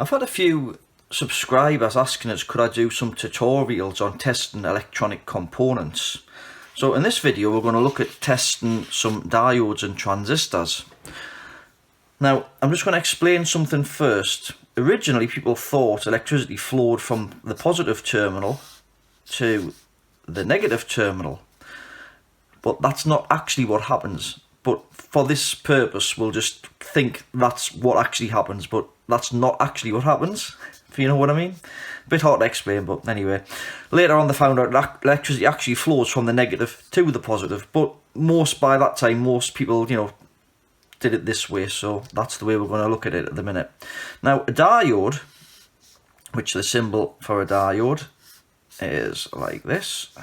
I've had a few subscribers asking us could I do some tutorials on testing electronic components. So in this video we're going to look at testing some diodes and transistors. Now I'm just going to explain something first. Originally people thought electricity flowed from the positive terminal to the negative terminal, but that's not actually what happens. But for this purpose we'll just think that's what actually happens, but that's not actually what happens, if you know what I mean. A bit hard to explain, but anyway. Later on they found out that electricity actually flows from the negative to the positive, but by that time most people, did it this way, so that's the way we're going to look at it at the minute. Now a diode, which the symbol for a diode is like this.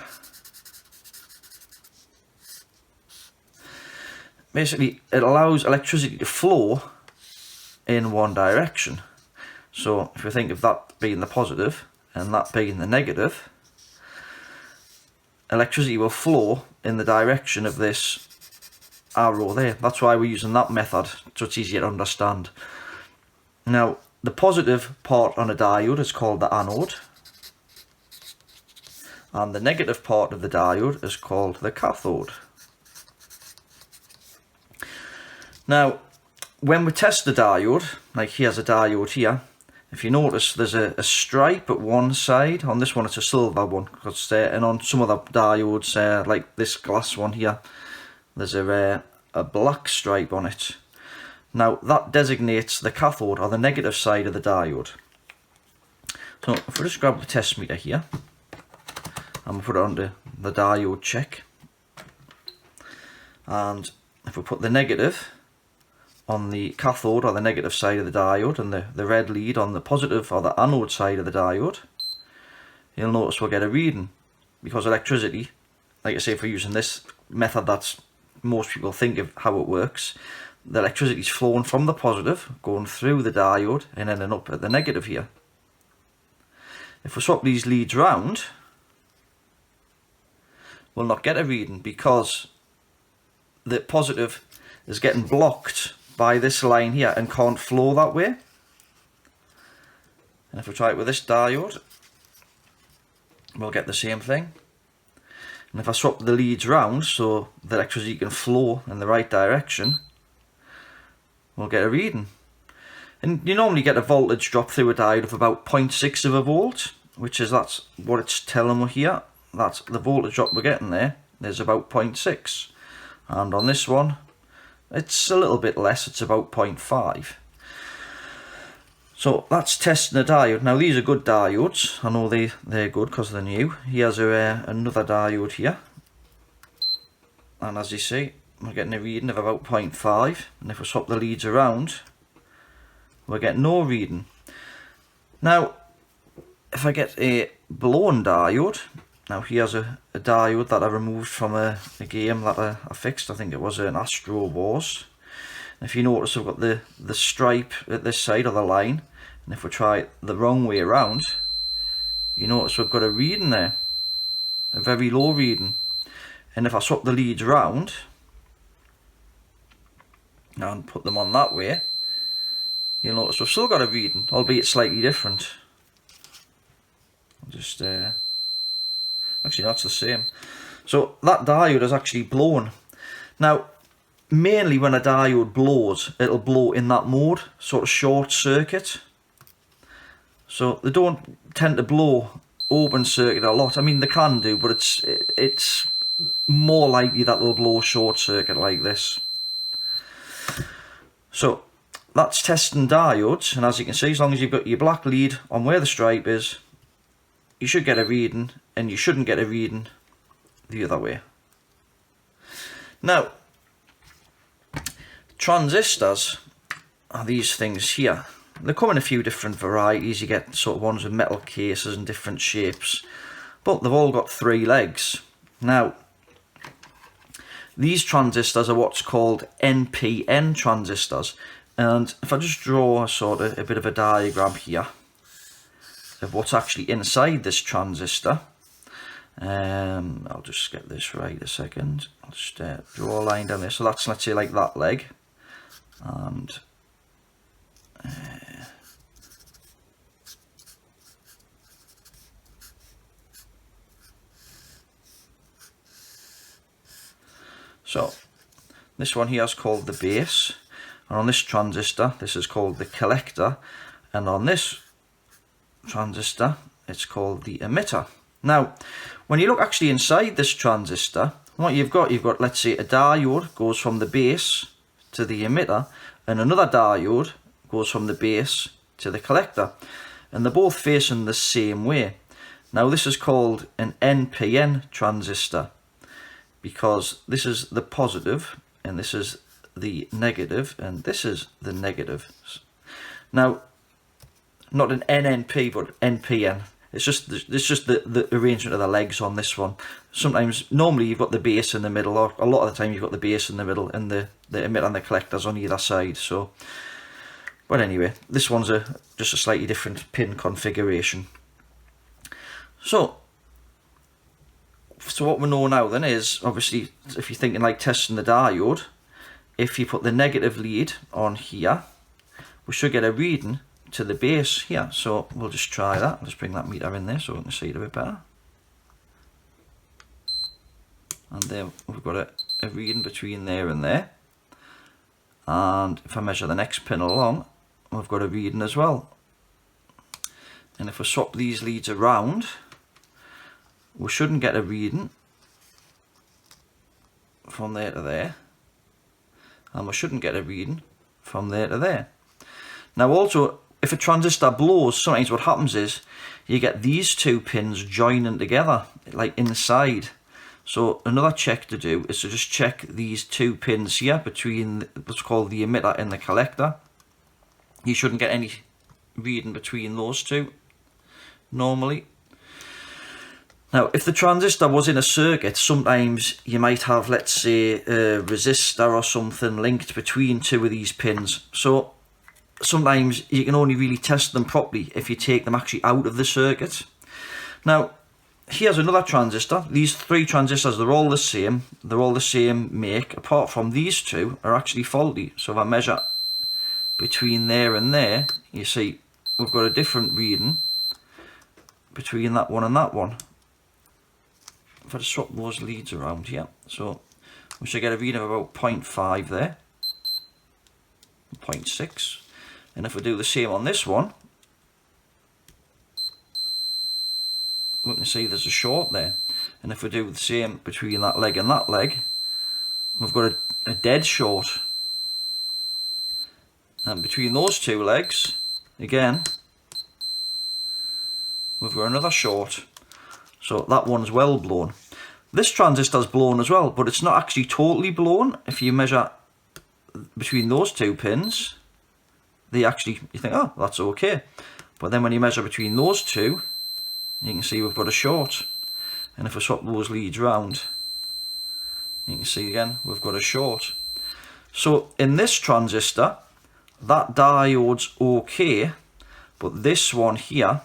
Basically it allows electricity to flow in one direction. So if we think of that being the positive and that being the negative, electricity will flow in the direction of this arrow there. That's why we're using that method, so it's easier to understand. Now the positive part on a diode is called the anode, and the negative part of the diode is called the cathode. Now when we test the diode, like here's a diode here, if you notice there's a stripe at one side. On this one it's a silver one, and on some of the diodes, like this glass one here, there's a black stripe on it. Now that designates the cathode, or the negative side of the diode. So if we just grab the test meter here and we'll put it onto the diode check, and if we put the negative on the cathode, or the negative side of the diode, and the red lead on the positive or the anode side of the diode, you'll notice we'll get a reading, because electricity, like I say, if we're using this method that's most people think of how it works, the electricity is flowing from the positive, going through the diode and ending up at the negative here. If we swap these leads round, we'll not get a reading, because the positive is getting blocked by this line here and can't flow that way. And if we try it with this diode, we'll get the same thing. And if I swap the leads round so the electricity can flow in the right direction, we'll get a reading. And you normally get a voltage drop through a diode of about 0.6 of a volt, that's what it's telling me here. That's the voltage drop we're getting there. There's about 0.6. And on this one, it's a little bit less, it's about 0.5. So that's testing a diode. Now these are good diodes. I know they're good because they're new. Here's another diode here. And as you see, we're getting a reading of about 0.5. And if we swap the leads around, we're getting no reading. Now, if I get a blown diode, now here's a diode that I removed from a game that I fixed. I think it was an Astro Wars. And if you notice, I've got the stripe at this side of the line. And if we try it the wrong way around, you notice we've got a reading there. A very low reading. And if I swap the leads round and put them on that way, you'll notice we've still got a reading, albeit slightly different. I'll just actually that's the same. So that diode is actually blown. Now mainly when a diode blows, it'll blow in that mode, sort of short circuit. So they don't tend to blow open circuit a lot. I mean they can do, but it's more likely that they'll blow short circuit like this. So that's testing diodes, and as you can see, as long as you've got your black lead on where the stripe is, you should get a reading, and you shouldn't get a reading the other way. Now, transistors are these things here. They come in a few different varieties. You get sort of ones with metal cases and different shapes, but they've all got 3 legs. Now, these transistors are what's called NPN transistors, and if I just draw a bit of a diagram here of what's actually inside this transistor, I'll just get this right a second. I'll just draw a line down there. So that's, let's say, like that leg, and So this one here is called the base, and on this transistor this is called the collector, and on this transistor it's called the emitter. Now when you look actually inside this transistor, what you've got, let's say a diode goes from the base to the emitter, and another diode goes from the base to the collector, and they're both facing the same way. Now this is called an NPN transistor, because this is the positive and this is the negative and this is the negative. Now not an NNP but NPN. It's just the arrangement of the legs on this one. Sometimes, normally you've got the base in the middle, or a lot of the time you've got the base in the middle and the emitter and the collectors on either side. So, but anyway, this one's just a slightly different pin configuration. So what we know now then is, obviously, if you're thinking like testing the diode, if you put the negative lead on here, we should get a reading to the base here. So we'll just try that. Let's bring that meter in there so we can see it a bit better. And then we've got a reading between there and there. And if I measure the next pin along, we've got a reading as well. And if we swap these leads around, we shouldn't get a reading from there to there, and we shouldn't get a reading from there to there. Now also, if a transistor blows, sometimes what happens is you get these two pins joining together, like inside. So another check to do is to just check these two pins here between what's called the emitter and the collector. You shouldn't get any reading between those two normally. Now, if the transistor was in a circuit, sometimes you might have, let's say, a resistor or something linked between two of these pins. So sometimes you can only really test them properly if you take them actually out of the circuit. Now, here's another transistor. These three transistors, they're all the same. They're all the same make, apart from these two are actually faulty. So if I measure between there and there, you see we've got a different reading between that one and that one. If I just swap those leads around here, so we should get a reading of about 0.5 there, 0.6, and if we do the same on this one, we can see there's a short there, and if we do the same between that leg and that leg, we've got a dead short, and between those two legs, again, we've got another short. So that one's well blown. This transistor's blown as well, but it's not actually totally blown. If you measure between those two pins, you think, oh, that's okay. But then when you measure between those two, you can see we've got a short. And if we swap those leads round, you can see again, we've got a short. So in this transistor, that diode's okay, but this one here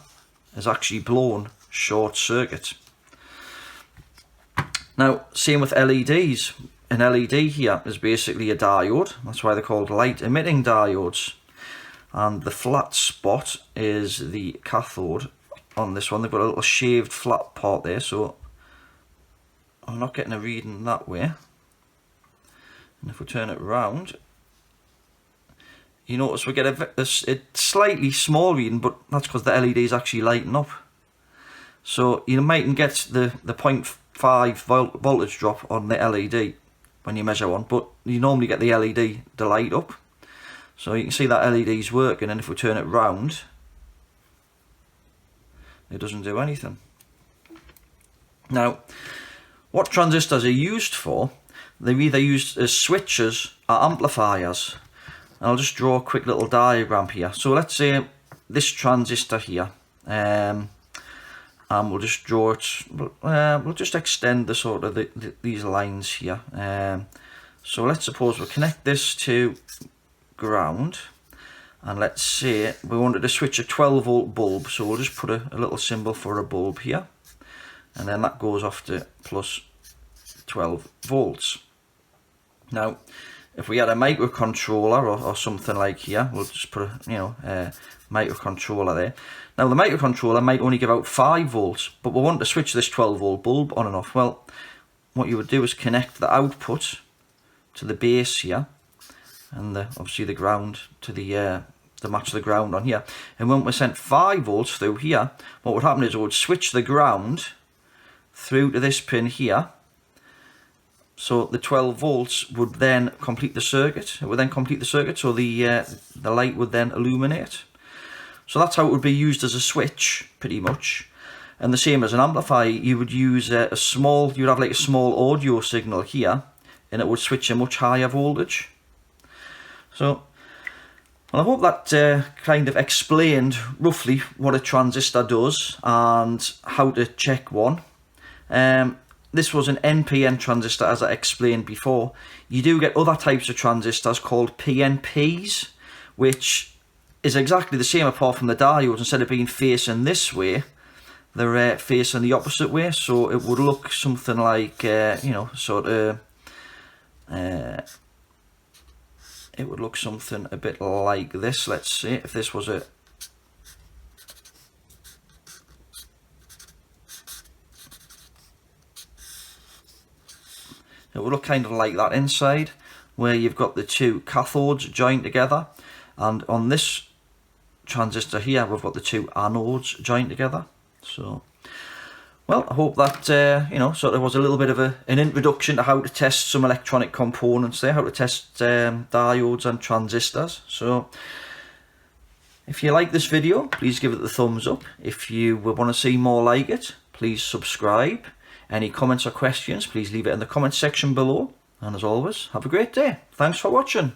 is actually blown short circuit. Now, same with LEDs. An LED here is basically a diode. That's why they're called light emitting diodes. And the flat spot is the cathode on this one. They've got a little shaved flat part there, so I'm not getting a reading that way. And if we turn it round, you notice we get a slightly small reading, but that's because the LED is actually lighting up. So you mightn't get the 0.5 voltage drop on the LED when you measure one, but you normally get the LED to light up. So you can see that LED's working, and if we turn it round, it doesn't do anything. Now, what transistors are used for? They're either used as switches or amplifiers. And I'll just draw a quick little diagram here. So let's say this transistor here, and we'll just draw it, we'll just extend the sort of these lines here. So let's suppose we connect this to ground, and let's say we wanted to switch a 12 volt bulb, so we'll just put a little symbol for a bulb here, and then that goes off to plus 12 volts. Now, if we had a microcontroller or something like here, we'll just put a microcontroller there. Now the microcontroller might only give out 5 volts, but we want to switch this 12 volt bulb on and off. Well, what you would do is connect the output to the base here, and obviously the ground to the match the ground on here. And when we sent 5 volts through here, what would happen is it would switch the ground through to this pin here. So the 12 volts would then complete the circuit. It would then complete the circuit, so the light would then illuminate. So that's how it would be used as a switch, pretty much. And the same as an amplifier, you would use you'd have like a small audio signal here, and it would switch a much higher voltage. So, well, I hope that kind of explained roughly what a transistor does and how to check one. This was an NPN transistor, as I explained before. You do get other types of transistors called PNPs, which is exactly the same apart from the diodes. Instead of being facing this way, they're facing the opposite way. So it would look something like, it would look something a bit like this. Let's see if this was a... It would look kind of like that inside, where you've got the 2 cathodes joined together, and on this transistor here we've got the 2 anodes joined together. So, well, I hope that sort of was a little bit of an introduction to how to test some electronic components there, how to test diodes and transistors. So, if you like this video, please give it the thumbs up. If you want to see more like it, please subscribe. Any comments or questions, please leave it in the comment section below. And as always, have a great day. Thanks for watching.